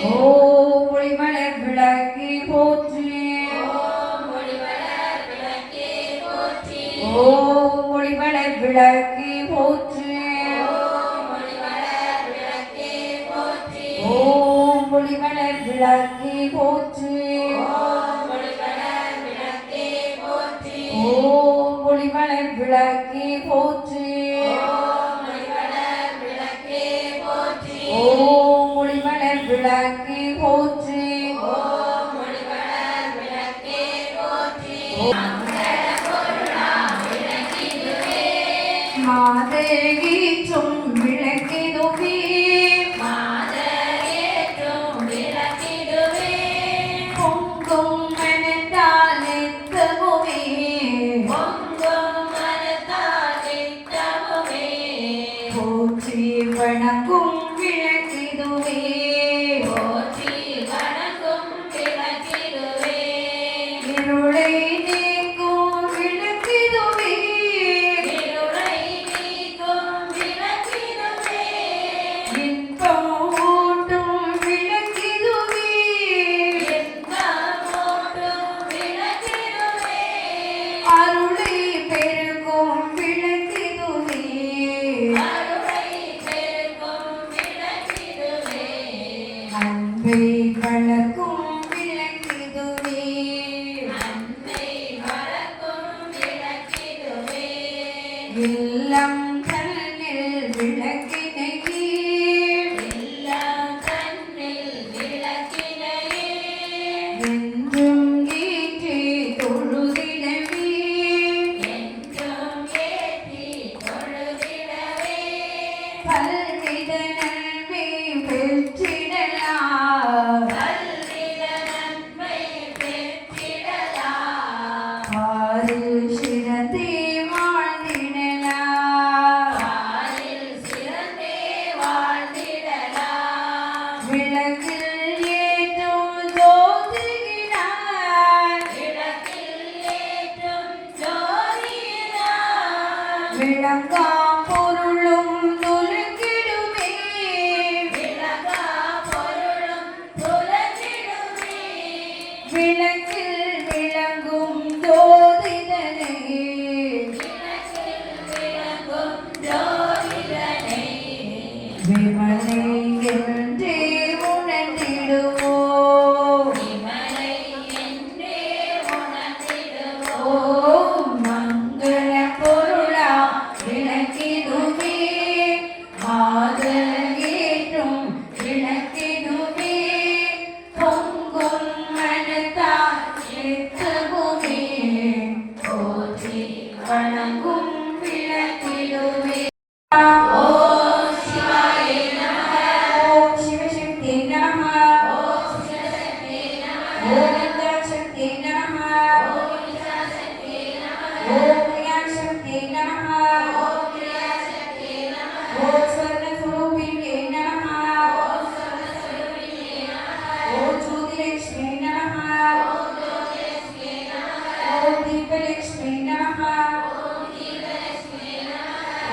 ஓம் ஒளிமலர் விளக்கே போற்றி. ஓம் ஒளிமலர் விளக்கே போற்றி. ஓம் ஒளிமலர் விளக்கே போற்றி. ஓம் ஒளிமலர் விளக்கே போற்றி. ஓம் ஒளிமலர் விளக்கே போற்றி. மாதேற்றும் விளக்கிடுவே. பொங்கும் மனத்தால் நித்தமுமே. போற்றி வணங்கும் விளக்கிடுவே. இருளை நீக்கும் விளக்கிடுவே. இன்பம் ஊட்டும் விளக்கிடுவே. அருளை பெருகும் விளக்கிடுவே. அன்பை வளர்க்கும் விளக்கிடுவே. இல்லம் தன்னில் விளக்கினையே. என்றும் ஏற்றி தொழுதிடவே. பல்வித நன்மை பெற்றிடலாம். ஆறில் சிறந்தே வாழ்ந்திடலாம். விளக்கில் ஏற்றும் ஜோதியினார். விளங்காம் பொருளும் துலங்கிடுமே. விளக்கில் விளங்கும் ஜோதிடனே. விமலை என்றே உணர்ந்திடுவோம். ஓம் மங்கள பொருளா விளக்கிடுவே. மாதர் ஏற்றும் விளக்கிடுவே. பொங்கும் மனத்தால் நித்தமுமே. போற்றி வணங்கும் விளக்கிடுவே. ஓம் சிவசக்தி நமः. ஓம் இந்திரசக்தி நமः. ஓம் கிரியாசக்தி நமः. ஓம் ஸ்வர்ணஸ்வரூபிணே நமः. ஓம் ஜோதிலக்ஷ்மி நமः. ஓம் தீபலக்ஷ்மி நமः.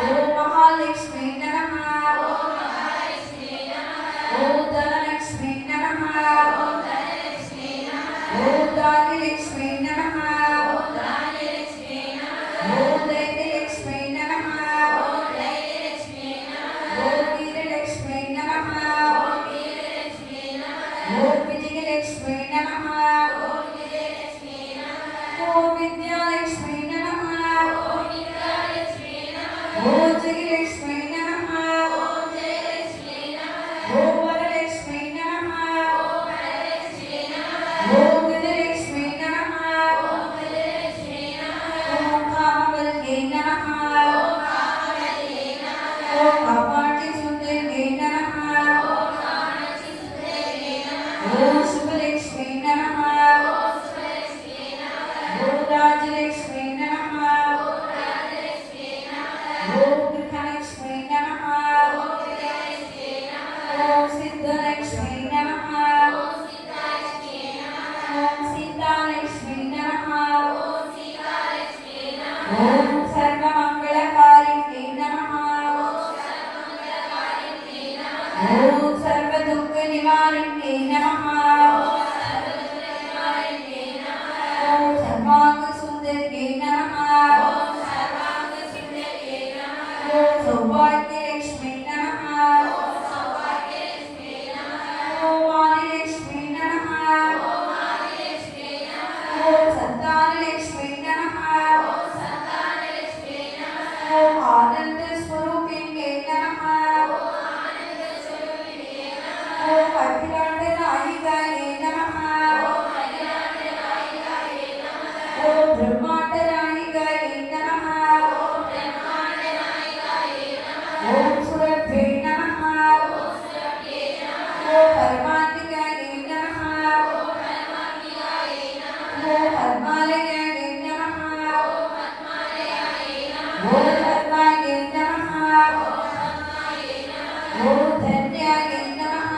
ஓம் மகாலக்ஷ்மி நமः. ஓம் தனலக்ஷ்மி நமः. ஓம் தானிலக்ஷ்மி நமः. ஓம் தைரியலக்ஷ்மி நமः. ஓம் வீரலக்ஷ்மி நமः. ஓம் விஜயலக்ஷ்மி நமः. ஓம் வித்யாலக்ஷ்மி நமः. ஓம் ஜெயலக்ஷ்மி நமः. ஓம் வரலக்ஷ்மி நமः. ஓம் விஜயலக்ஷ்மி நமः. ஓம் காமவல்லியே நமः. ஓம் கபாட்டி சுந்தரியே நமः. ஓம் சுபலக்ஷ்மி நமः. ஓம் ராஜலக்ஷ்மி நமः. ஓம் கிருஷ்ணலக்ஷ்மி நமः. ஓம் சித்தலக்ஷ்மி நமः. ஓம் சீதாலக்ஷ்மி நமः. ஓம் சர்வமங்களகாரிணே நமः. ஓம் சர்வதுக்க निवारिण्ये नमः ॐ सर्वाङ्गसुन्दर्ये नमः ॐ सौभाग्यलक्ष्मी नमः ॐ आदिलक्ष्मी नमः ॐ सन्तानलक्ष्मी नमः ॐ आनन्दस्वरूपिण्ये नमः ॐ अखिलाण्डनायिकायै नमः ॐ ब्रह्माण्डनायिकायै नमः ॐ सुरभ्ये नमः ॐ परमात्मिकायै नमः ॐ पद्मालयायै नमः ॐ पद्मायै नमः ॐ धन्यायै नमः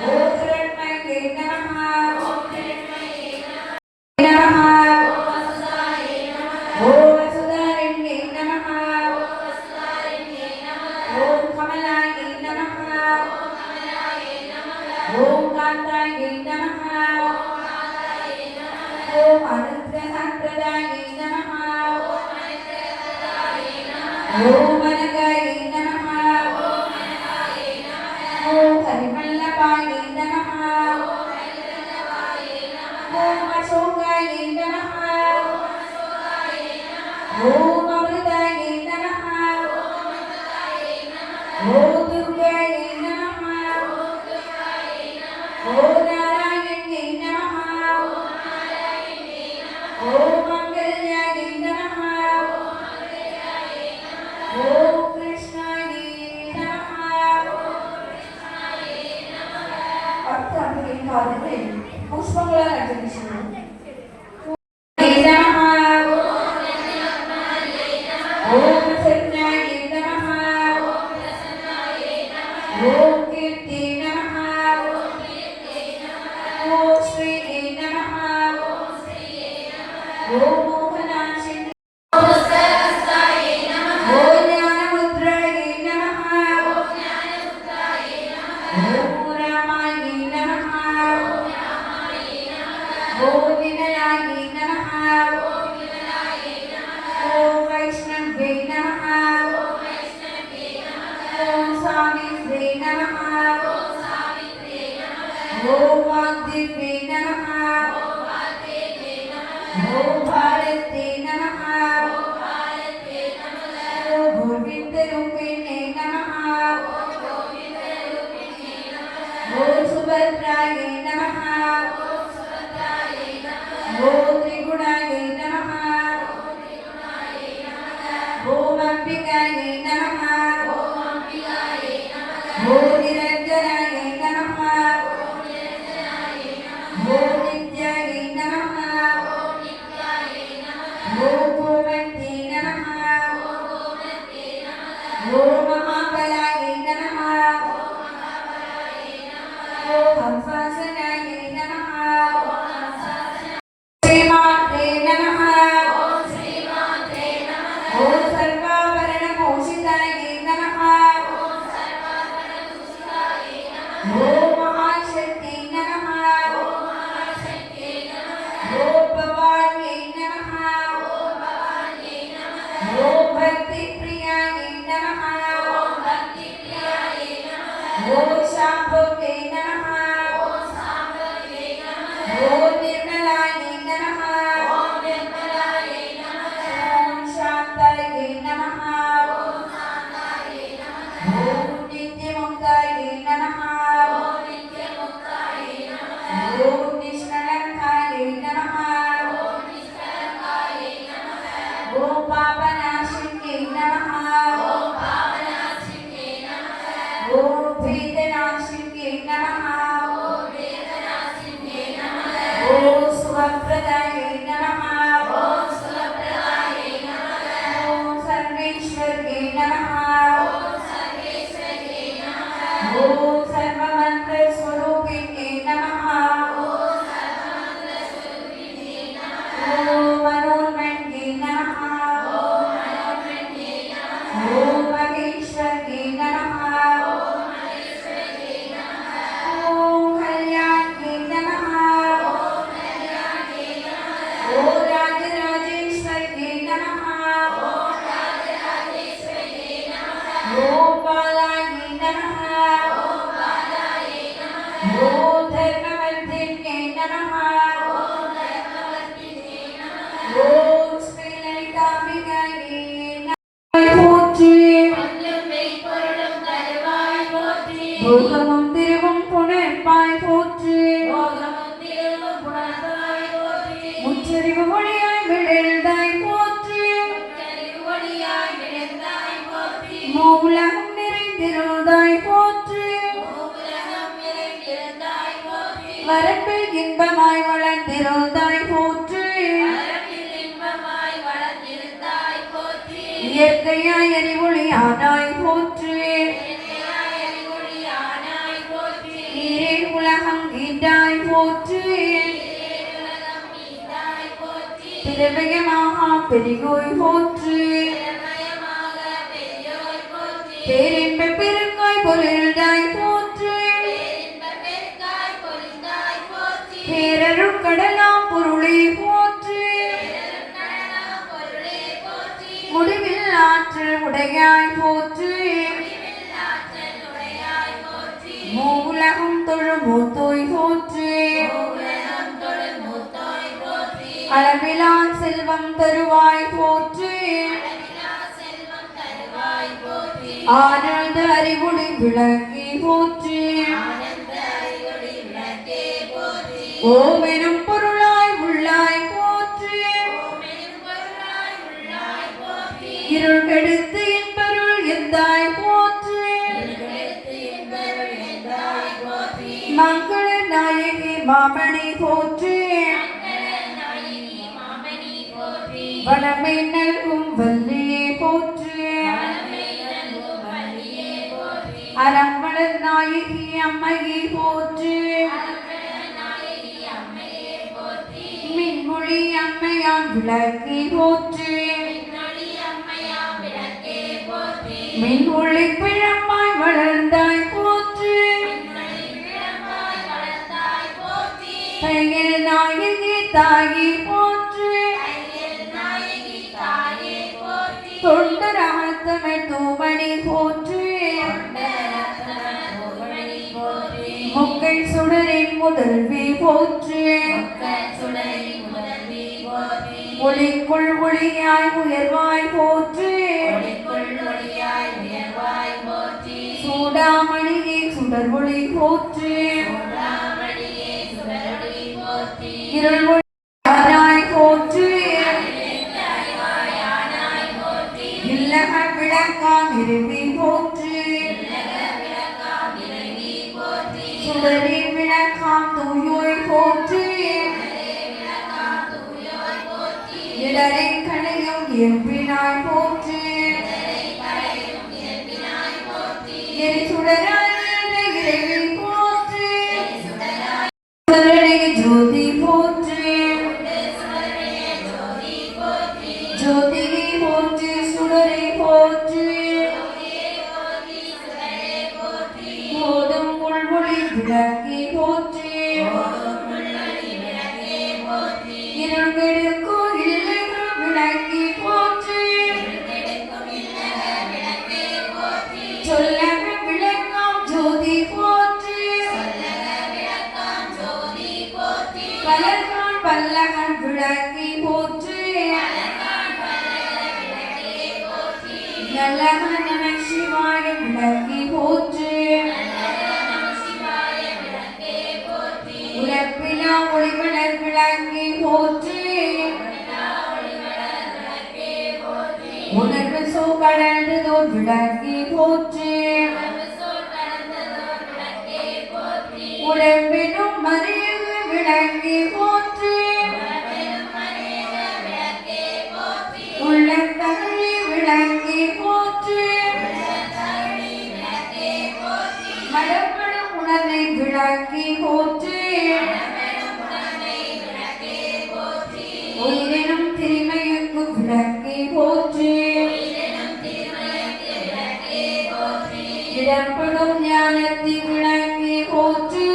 ॐ हिरण्मये नमः नमः ॐ वसुधारण्ये नमः ॐ कमलायै नमः ॐ कान्तायै नमः ॐ अनुग्रहप्रदायै नमः ॐ अनगायै नमः ॐ हरिवल्लभायै नमः ॐ अशोकायै नमः ॐ अमृतायै नमः ॐ दुर्गायै नमः ॐ नारायण्यै नमः ॐ मङ्गल्यायै नमः ॐ कृष्णायै नमः भक्तादिके पुष्पங்களால் அர்ச்சனை नमः ॐ प्रसन्नायै नमः ॐ कीर्त्यै नमः ॐ श्रीयै नमः ॐ मोहनाशिनी ॐ ज्ञानमुद्रायै नमः ॐ रामायै नमः ॐ विमलायै नमः ॐ वैष्णव्यै नमः ॐ स्वामित्वे नमः ॐ वाग्देव्यै नमः ॐ भारत्यै नमः ॐ गोविन्दरूपिण्यै नमः ॐ सुभद्रायै नमः ॐ त्रिगुणायै नमः ॐ अम्बिकायै नमः ॐ निरञ्जनायै नमः ॐ नित्यायै नमः ॐ गोमत्यै नमः ॐ महाबलायै नमः ॐ हंसासनायै नमः श्रीमात्रे नमः ॐ सर्वाभरणभूषितायै नमः ॐ महाशक्त्यै नमः ॐ भवान्यै नमः ॐ भक्तिप्रियायै नमः ॐ शाम्भव्यै नमः ॐ निर्मलायै नमः ॐ शान्तायै नमः ॐ नित्यमुक्तायै नमः ॐ निष्कलङ्कायै नमः ॐ पापनाशिन्यै नमः ॐ वेदनाशिन्यै नमः ॐ सुखप्रदायै नमः ॐ सर्वेश्वर्यै नमः ॐ सर्वमन्त्रस्वरूपिण्यै नमः ॐ मनोन्मन्ये नमः ॐ महेश्वर्ये नमः போகமும் திருவும் புணர்ப்பாய் போற்றி முச்சரிவு ஒளியாய் விழுந்தாய் போற்றி மூலகம் நிறைந்திருந்தாய் போற்றி வரப்பில் இன்பமாய் வளர்ந்திருந்தாய் போற்றி இயற்கையாய் அறிவொளியானாய் போற்றி நீரே உலகம் ஈண்டாய் போற்றி திரவியமாக பெரியோய் போற்றி பேரின்ப பெருக்காய் பொருள்தாய் போற்றி பேரருள் கடலாம் பொருளை போற்றி முடிவில் ஆற்றல் உடையாய் போற்றி மூலகம் தொழும் மூத்தோய் போற்றி அளவிலா செல்வம் தருவாய் போற்றி ஆனந்த அறிவுடை விளக்கி போற்றி ஓமெனும் பொருளாய் உள்ளாய் போற்றி இருள் கெடுத்து என்பருள் எந்தாய் போற்றி மங்கள நாயகி மாமணி போற்றி வளமை நல்கும் வல்லியே போற்றி அறம்பளர் நாயகி அம்மையை போற்றி மின்மொழி அம்மையாம் விளக்கி போற்றி மின்மொழி பிழம்பாய் வளர்ந்தாய் போற்றி தையல் நாயகி தாயி போற்றி தொண்டராகத்தமிழ் தூமணி போற்றி முக்கள் சுடரின் முதல்வி போற்றி ஒளிக்குள் ஒளியாய் உயர்வாய் போற்றி சூடாமணியே சுடர் ஒளி போற்றி இருள் ஒளியாய் போற்றி இல்லக விளக்காம் இறைவி போற்றி சுடரி விளக்காம் தூயோய் போற்றி இடரை களையும் இயம்பினாய் போற்றி எரி சுடராய் இறைவி போற்றி சுடரே ஜோதி போற்றி ஜோதியை போற்றி சுடரை போற்றி போதும் உள்மொழி விளக்கி போற்றி இருள் கெடுக்கும் இல்லைகள் விளக்கி போற்றி சொல்லக விளக்காம் ஜோதி போற்றி கலர்கான் பல்லகன் விளக்கி போற்றி நல்லக நம சிவாய விளக்கி போற்றி உலப்பிலா ஒளிவளர் விளக்கி போற்றி உணர்வு சோ கடந்ததோர் விளக்கி போற்றி உடம்பினும் மறியது விளக்கி போற்றி உள்ளத்தகழி விளக்கி போற்றி மடப்படும் உணர்வை விளக்கி போற்றி உயிரினும் திரிமையுக்கு விளக்கி போற்றி இடப்படும் ஞானத்தை விளக்கி போற்றி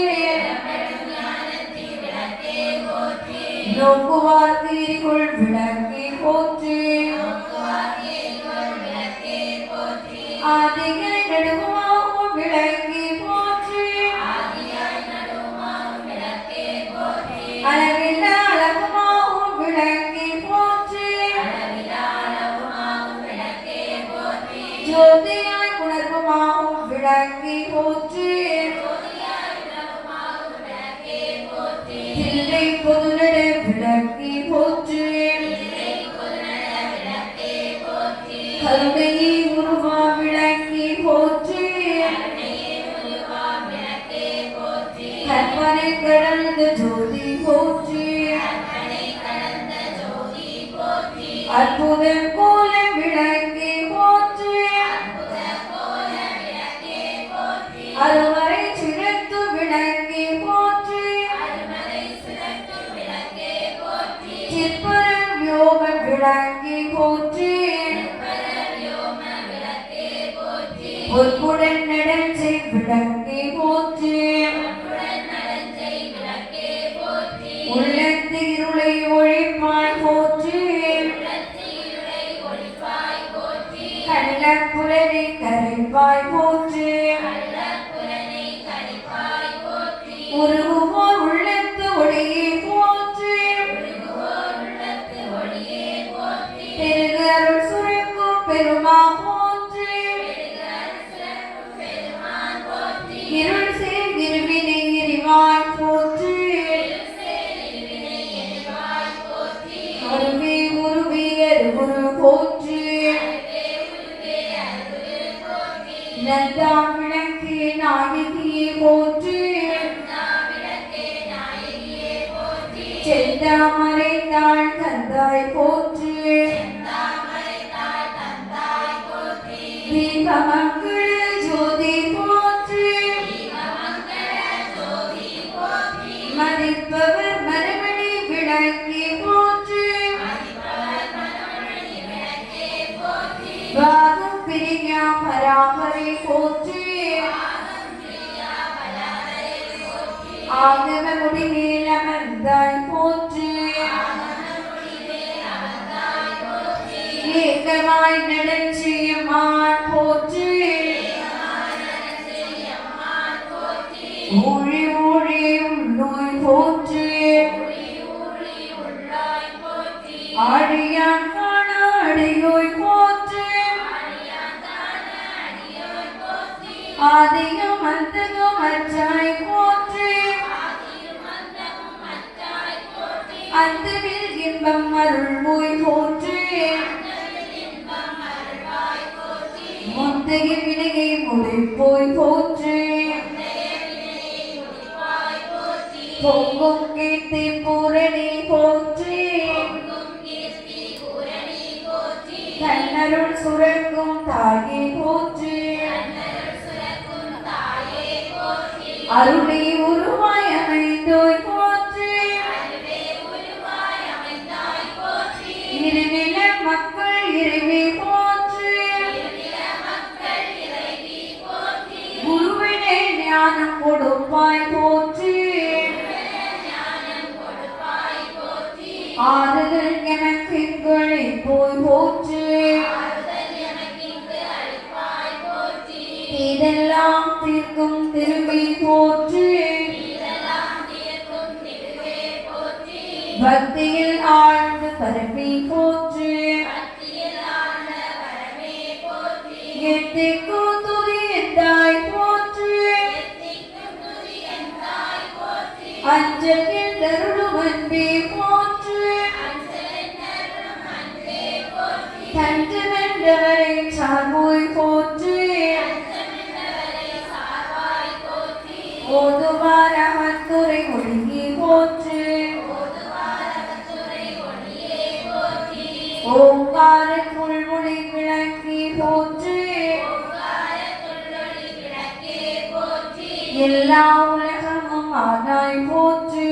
நோக்குவார் தீரிக்குள் விளக்கி போற்றி ஆதிகள் நடுவாகும் விளக்கி போற்றி அளவில்ல அழகுமாகும் விளக்கி போற்றி ஜோதியாய் உணர்வுமாகும் விளக்கி போற்றி தில்லை பொதுநட விளக்கி போற்றி கருணையை உருவா விளக்கி போற்றி கற்பனை கடந்த ஜோதி போற்றி அற்புத கோல விளக்கி போற்றி அருமறை சிறத்து விளக்கி போற்றி சிற்பர வியோக விளக்கி போற்றி பொற்புடன் நடஞ்சை விளக்கி போற்றி உள்ளத்து இருளை ஒழிப்பாய் போற்றி கள்ளப்புலனை கரைப்பாய் போற்றி உருகுவோர் உள்ளத்து ஒளியை போற்றி பெருகு அருள் சுரக்கும் பெருமா போற்றி இருள் சேர் இருவினை எரிவாய் போற்றி அருவே உருவே அருகுரு போற்றி நந்தாம் விளக்கே நாயகியே போற்றி செந்தாமரை தாழ் தந்தாய் போற்றி தீபமங்கள ஜோதி போற்றி மதிப்பவர் மரமணி விளக்கி போற்றி பாகம் பிரியா பராமரை போற்றி ஆகம முடிமேல் அமர்ந்தாய் போற்றி ஏகமாய் நடஞ்சியம்மாள் போற்றி ஊழி ஊழி உள்ளோய் போற்றி ஆழியான் காண அடியோய் போற்றி ஆதியும் அந்தமும் அற்றாய் போற்றி அந்தவில் இன்பம் அருள்வோய் போற்றி முந்தைய வினையை முடிப்போய் போற்றி பொங்கும் கீர்த்தி பூரணி போற்றி கண்ணருள் சுரக்கும் தாயே போற்றி அருளை உருவாய் அமைந்தோய் போற்றி இருநில மக்கள் இறைவி போற்றி குருவினை ஞானம் கொடுப்பாய் போற்றி ஆறுதல் எனக்கு இங்கொழி போய் போற்றி இதெல்லாம் தீர்க்கும் திருவி போற்றி பக்தியில் ஆழ்ந்து பரப்பி போற்றி எத்திக்கும் துதி எந்தாய் போற்றி அஞ்சலில் தருளும் அன்பே போற்றி தஞ்சமென்றவரை சார்போய் போற்றி ஓதுவார் அமர்ந்துரை ஒழுங்கி போற்றி ஓங்கார புல்மொழி விளக்கி போற்றி எல்லா உலகமும் ஆனாய் போற்றி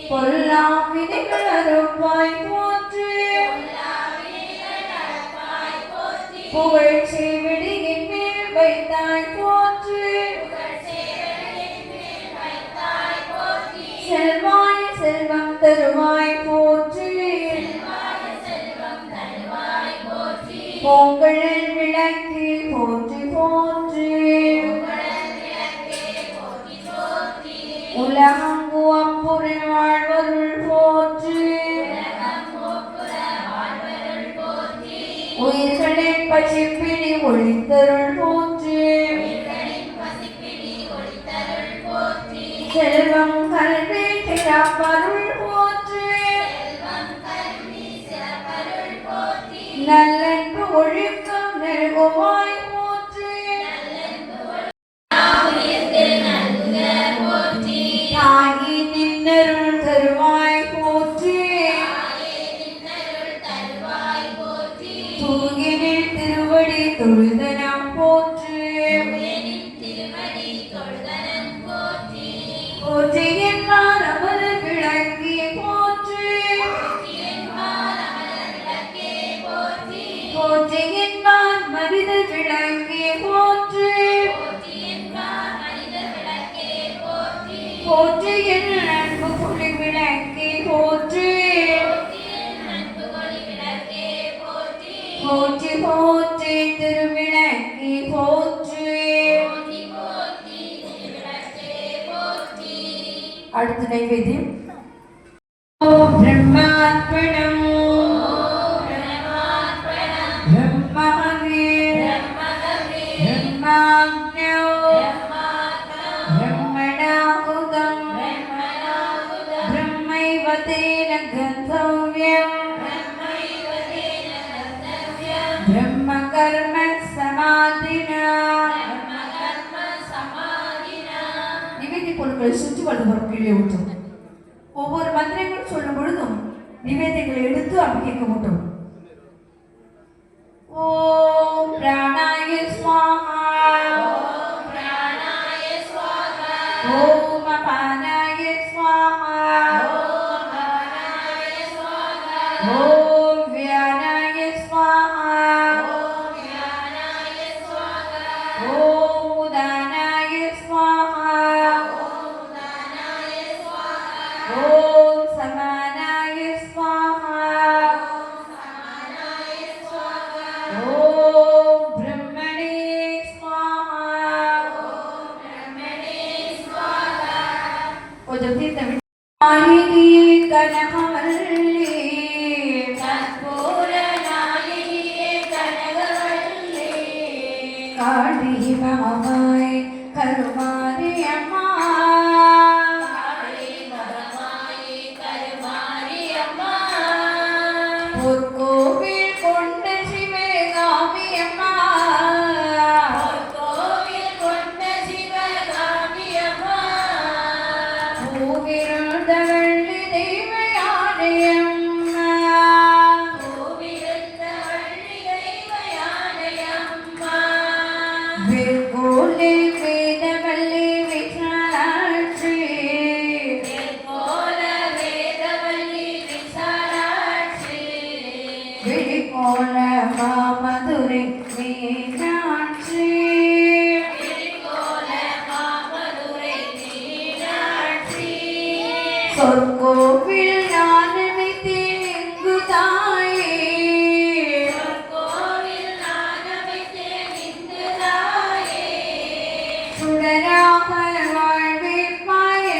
பொல்லா வினைகள் அறுப்பாய் போற்றி புகழ்ச்சி விடியின் மேல் வைத்தாய் போற்றி செல்வாய் செல்வம் தருவாய் போற்றி பொங்கலில் விளக்கி போற்றி போற்றி உலகங்கு அப்புறம் வாழ்வருள் போற்றி உயிர் உயிர்களின் பசிப்பிணி ஒளித்தருள் போற்றி செல்வம் கல்வி சிறப்பருள் போற்றி நல்லன்பு ஒழுக்கம் நல்குவாய் போற்றி தாயி நின்னருள் தருவாய் போற்றி தூகினில் திருவடி தொழுதனம் போற்றி போற்றி என்பார் அமர் விளங்கி போற்றி போற்றி என்பார் மனித விளங்கி போற்றி போற்றி என் அன்பு புலி விளங்கி போற்றி போற்றி போற்றி திருவிளங்கி போற்றி அடுத்த நைவேத்தியம் பிரம்மார்ப்பணம் பிரம்மாவே பிரம்மாக்ஞோ பிரம்மணாஹுதம் பிரம்மைவ தேன கந்தவ்யம் பிரம்ம கர்ம சமாதினா நிவேதி பொருட்களை சுற்றி வளர்ந்து கீழே ஊற்றும். ஒவ்வொரு மந்திரங்களும் சொல்லும் பொழுதும் நிவேதிகளை எடுத்து அப்படி கேட்க மாட்டோம். ஓம் பிராணாய ஸ்வாஹா ஓம் அபானாய ஸ்வாஹா ஓம் வியானாய ஸ்வாஹா ஓம் உதானாய ஸ்வாஹா ஓம் சமானாய ஸ்வாஹா ஓம் பிரம்மணே ஸ்வாஹா கொஞ்சம் தீர்த்தம் நாயகியே கனகவல்லி கற்பூர நாயகியே கனகவல்லி காளி மகமாய் கருமாரி அம்மா பொற்கோவில் கொண்ட சிவகாமி அம்மா பூவிருந்தவள்ளி தெய்வயானையம்மா வெற்கோலை வேதவல்லி விசாலாட்சி வெளிக்கோல மாமதுரை மீனாட்சி சொற்கோவில் நான் நினைத்தேன் இங்கு தாயே சுடராக வாழ்விப்பாய்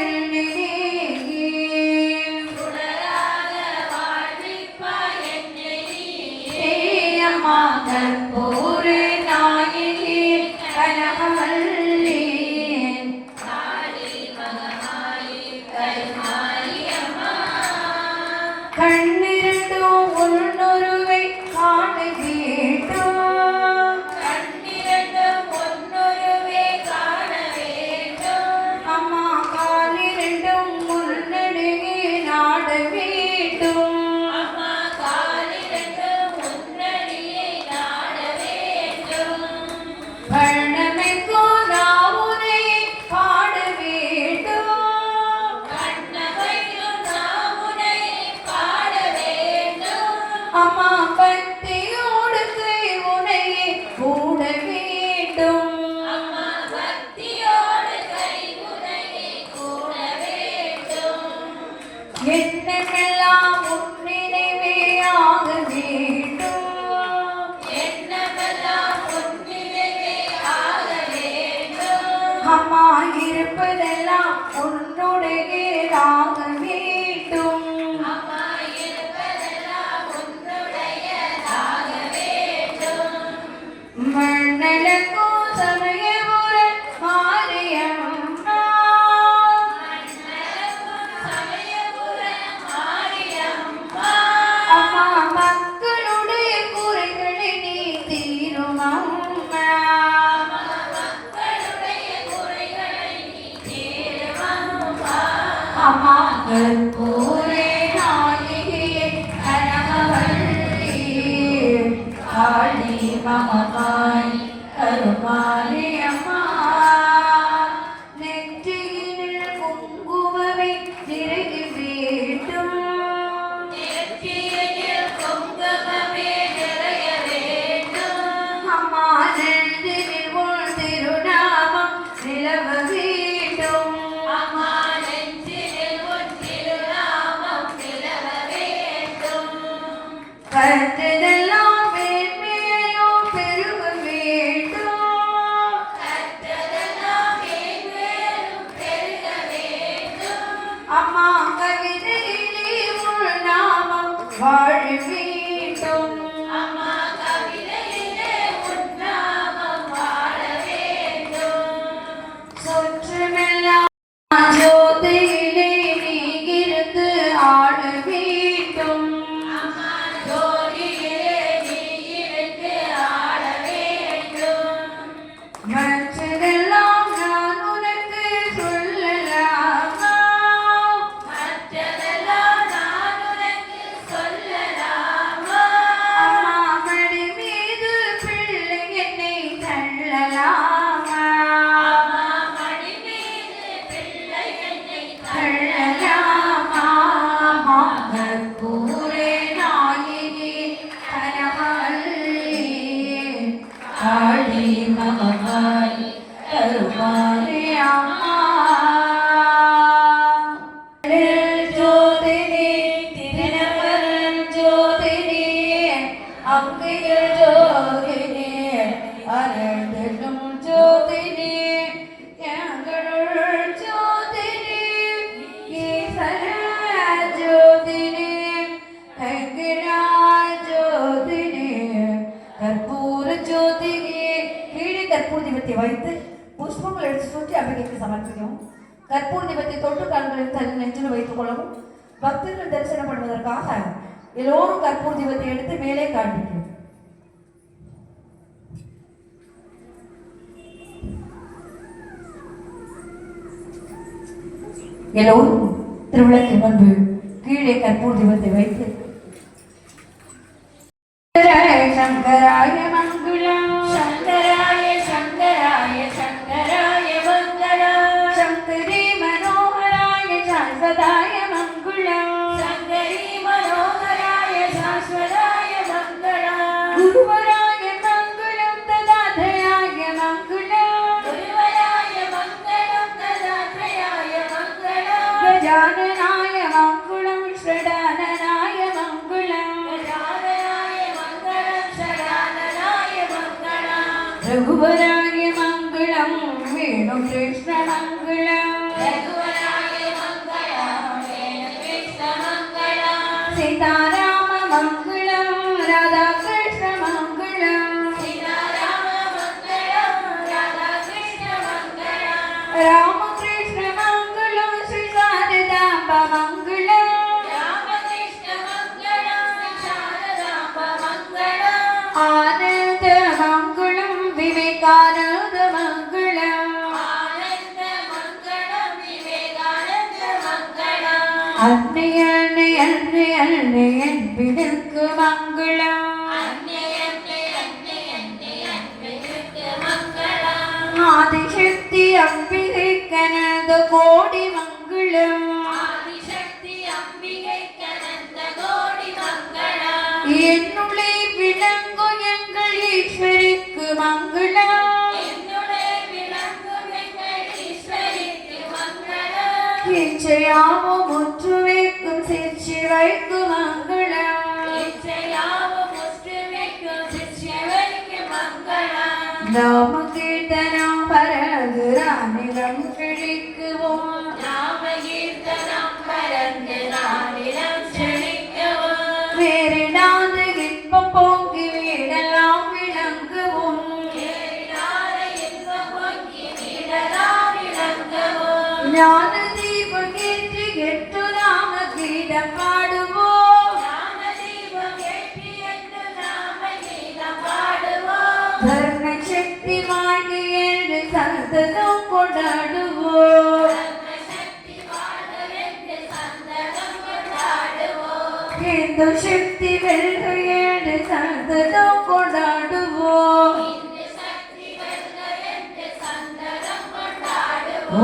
அம்மா கற்பூர நாயகி கனகவல்லி கண்ணிரண்டும் உன்னொருவை காண வேண்டும் அம்மா காலிரண்டும் முன்னடையே நாட வேண்டும் வண்ணமைக்கோ நாவுனை பாட வேண்டும் அம்மா பக்தியோடு உனையை கூட வேண்டும் எண்ணமெல்லாம் உன்னினைவே ஆக வேண்டும் அம்மா இருப்பதெல்லாம் உன்னுடையதாக வேண்டும் மண்ணலக்கும் சமயபுர மாரியம்மா அம்மா மக்களுடைய குறைகளை நீ தீரும் அம்மா அம்மா கற்பூரே நாயகியே கனகவல்லி ஆடி மமகாய் கருமாரி அம்மா நெற்றியில் குங்குமமே நிறைய வேண்டும் அம்மா நெஞ்சில் உன் திருநாமம் நிலவ வேண்டும் கற்றதெல்லாம் மேன்மேலும் பெருக வேண்டும் அம்மா கவிதையிலே உன் நாமம் வாழ வேண்டும் சுற்றமெல்லாம் ஜோதியிலே நீ இருந்து ஆட வேண்டும் மற்றதெல்லாம் நான் உனக்கு சொல்லலாமா அம்மா மடி மீது பிள்ளை என்னை தள்ளலாமா தள்ளலாமா கற்பூரே நாயகி கனகவல்லி ஆடி மமகாய் கருமாரி அம்மா ஜோதினி திருநகர் ஜோதினி அங்கையர் ஜோதினி அனந்தனும் ஜோதினி எங்களுள் ஜோதினி ஈஸ்வர ஜோதினி கங்கிரா ஜோதினி கற்பூர ஜோதினி கீழே கற்பூர தீபத்தை வைத்து புஷ்பங்கள் எடுத்து சுற்றி அம்பிகைக்கு சமர்ப்பிக்கவும் கற்பூர தீபத்தை தொட்டு கண்களில் தன் நெஞ்சில் வைத்துக் கொள்ளவும் பக்தர்கள் தரிசனம் பண்ணுவதற்காக எல்லோரும் கற்பூர தீபத்தை எடுத்து மேலே காண்பிக்கும் எல்லோரும் திருவிளக்கு முன்பு கீழே கற்பூர தீபத்தை வைத்து சங்கராய மங்களம் சங்கராய சங்கராய சங்கராய மங்களம் சங்கரி மனோகராய சாஸ்வதாய மங்களம் சங்கரி மனோகராய சாஸ்வதாய மங்களம் குருவராய மங்களம் ததாத்ரயாய மங்களம் குருவராய மங்களம் ததாத்ரயாய மங்களம் கஜானனாய மங்களம் ஸ்ரடானனாய மங்களம் ரகுவராய மங்களம் வேணு கிருஷ்ண மங்களம் சீதாராம மங்களம் ராதா கிருஷ்ண மங்களம் ராமகிருஷ்ண மங்களம் ஸ்ரீ சாரதாம்ப மங்களம் ஆனந்த மங்களம் விவேகானந்த மங்களம் அன்னை அன்னை அன்னை அன்னை என்பதற்கு மங்களம் ஆதிசக்தி அம்பிகை கனத கோடி மங்களம் என்னுளே விளங்கும் எங்கள் ஈஸ்வரிக்கு மங்களம் இச்சையாவும் முற்று வைக்கும் சிற்சி வைக்கும் மங்களம் நாம கீர்த்தனம் பரதுரானிலம் கிழிக்குவோம் வேறிடாத இன்பம் போங்கி வீடெல்லாம் விளங்குவோம் ஞான தீபம் ஏற்றி எட்டு நாம கீதம் பாடுவோம். தர்ம சக்தி வாழ்க என்று சந்ததம் கொண்டாடுவோம். இந்து சக்தி வெல்க என்று சந்ததம் கொண்டாடுவோம்.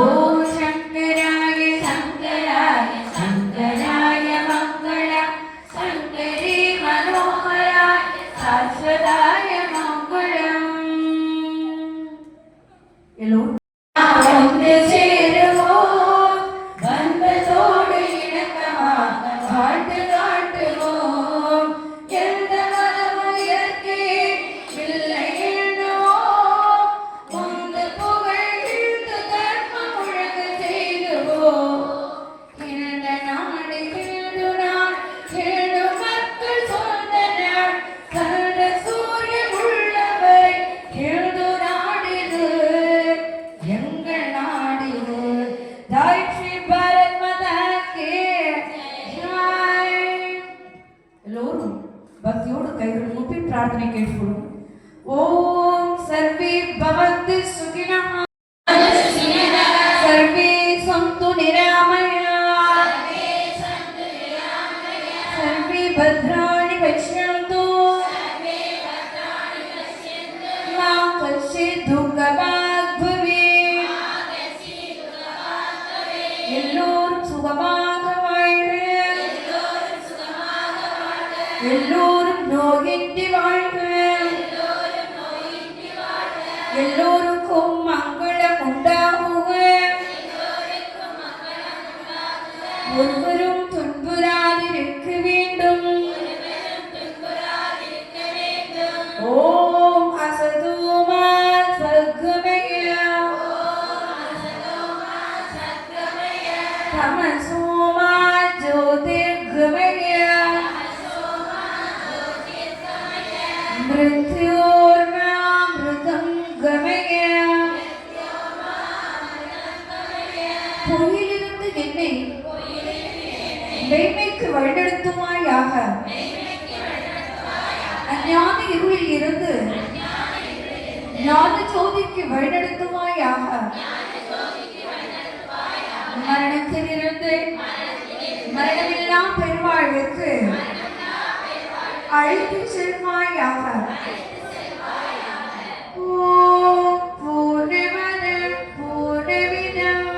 ஓம் சங்கராய சங்கராய சங்கராய மங்களம் சங்கரி மனோகராய சாஸ்வதாய மங்களம். எல்லோரும் வந்து சேருவோம். பந்தத்தோடு இணக்கமாக வாழ்ந்து காட்டுவோம். எந்த மனமுயர்க்கே இல்லை எண்ணுவோம். உந்து புகழ் இழுத்து தர்மம் முழங்க செய்துவோம். இழந்த நாடு இழந்து நாள் இழந்து மக்கள் சொந்த நாள் கண்ட சூரியன் உள்ளவை இழந்து நாடிது எங்கள் நாடிது. ஜெய் ஸ்ரீ பாரத் மாதா கி ஜெய். எல்லோரும் பக்தியோடு கைகள் கூப்பி பிரார்த்தனை கேட்டுக்கொள்ளும். ஓம் சர்வே பவந்து சுகினः சர்வே சந்து நிராமயா சர்வே பத்ராணி பஷ்யन्तु மா கஷ்சித் துர்கபாக் பவேத். எல்லோரும் சுகமாக வாழ்க. எல்லோரும் நோயின்றி வாழ்க. எல்லோருக்கும் மங்களம் உண்டாகுக. ஒருவரும் துன்புறாதிருக்க வேண்டும். ஓம் அசதோமா சத்கமய தமசோமா ஜோதிர்கமய மிருத்யோர்மாமிருதம் கமய. பொய்யிலிருந்து என்னை மெய்மைக்கு வழிநடத்துமாயாக. அஞ்ஞான இருளில் இருந்து ஞான ஜோதிக்கு வழிநடத்துமாயாக. மரணத்திலிருந்து மரணமில்லா பெருவாழ்வுக்கு அழைத்து செல்வாயாக. ஓம் பூர்ணமத பூர்ணமிதம்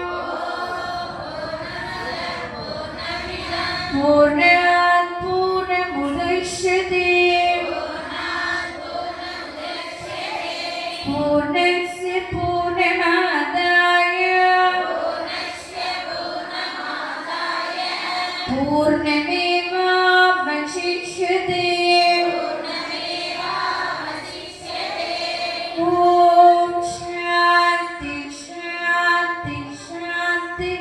பூர்ணாத் பூர்ணமுதச்யதே பூர்ணஸ்ய பூர்ணமாதாய பூர்ணமேவாவசிஷ்யதே. ஓம் சாந்தி சாந்தி சாந்தி.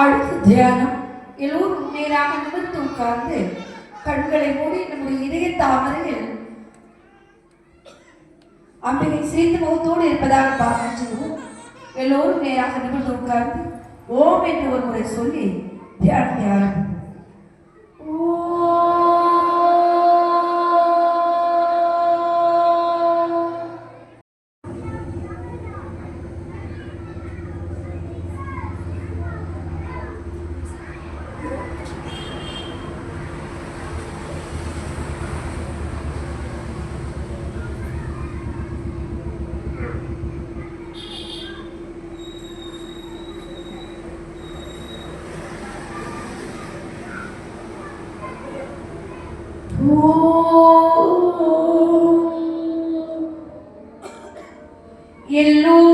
அடுத்த தியானம். எல்லோரும் நேராக நிமிர்ந்து உட்கார்ந்து கண்களை மூடி நம்முடைய இதய தாமரையில் அம்பிகை சிரித்த முகத்தோடு இருப்பதாக பார்க்கின்றோம். எல்லோரும் நேராக நிமிர்ந்து உட்கார்ந்து ஓம் என்று ஒரு முறை சொல்லி தியானத்தை ஆரம்பிப்போம். எல்லோரும்